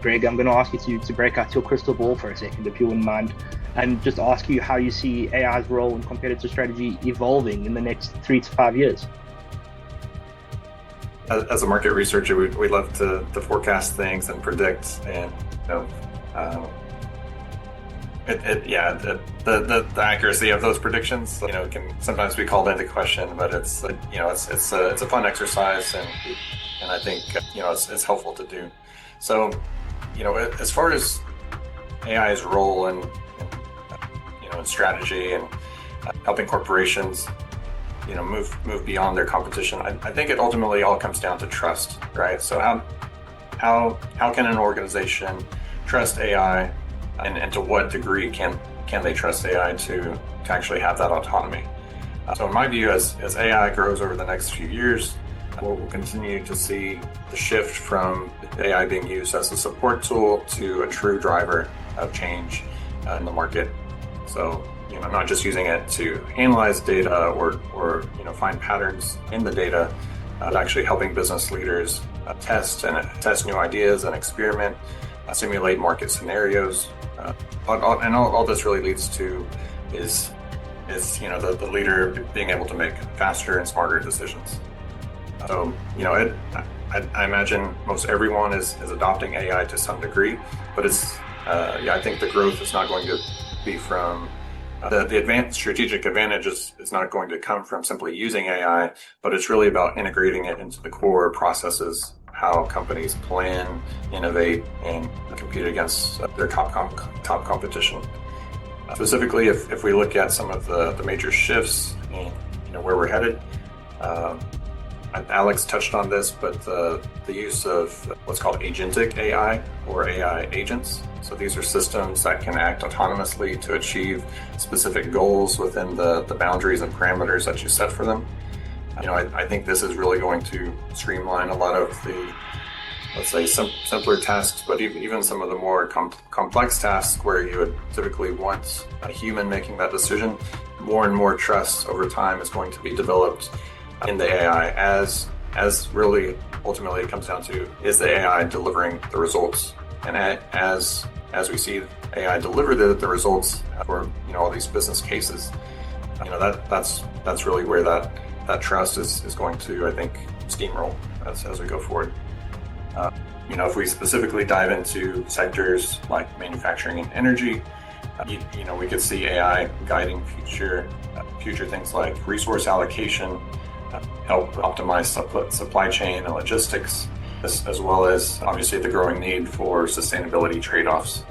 Greg, I'm going to ask you to break out your crystal ball for a second, if you wouldn't mind, and just ask you how you see AI's role in competitive strategy evolving in the next 3 to 5 years. As a market researcher, we love to forecast things and predict, and the accuracy of those predictions, can sometimes be called into question. But it's a fun exercise, and I think it's helpful to do. So, as far as AI's role in strategy and helping corporations move beyond their competition, I think it ultimately all comes down to trust, right? So how can an organization trust AI, and to what degree can they trust AI to actually have that autonomy? So in my view, as AI grows over the next few years, we'll continue to see the shift from AI being used as a support tool to a true driver of change in the market. So not just using it to analyze data or find patterns in the data, but actually helping business leaders test new ideas and experiment, simulate market scenarios. And all this really leads to is the leader being able to make faster and smarter decisions. So I imagine most everyone is adopting AI to some degree, but I think the growth is not going to be from the strategic advantage is not going to come from simply using AI, but it's really about integrating it into the core processes, how companies plan, innovate, and compete against their top competition. Specifically, if we look at some of the major shifts in where we're headed, Alex touched on this, but the use of what's called agentic AI or AI agents. So these are systems that can act autonomously to achieve specific goals within the boundaries and parameters that you set for them. I think this is really going to streamline a lot of the, let's say, simpler tasks, but even some of the more complex tasks where you would typically want a human making that decision. More and more trust over time is going to be developed in the AI as really ultimately it comes down to, is the AI delivering the results? And as we see AI deliver the results for all these business cases, that's really where that trust is going to, I think, steamroll as we go forward. If we specifically dive into sectors like manufacturing and energy, we could see AI guiding future things like resource allocation, help optimize supply chain and logistics, as well as obviously the growing need for sustainability trade-offs.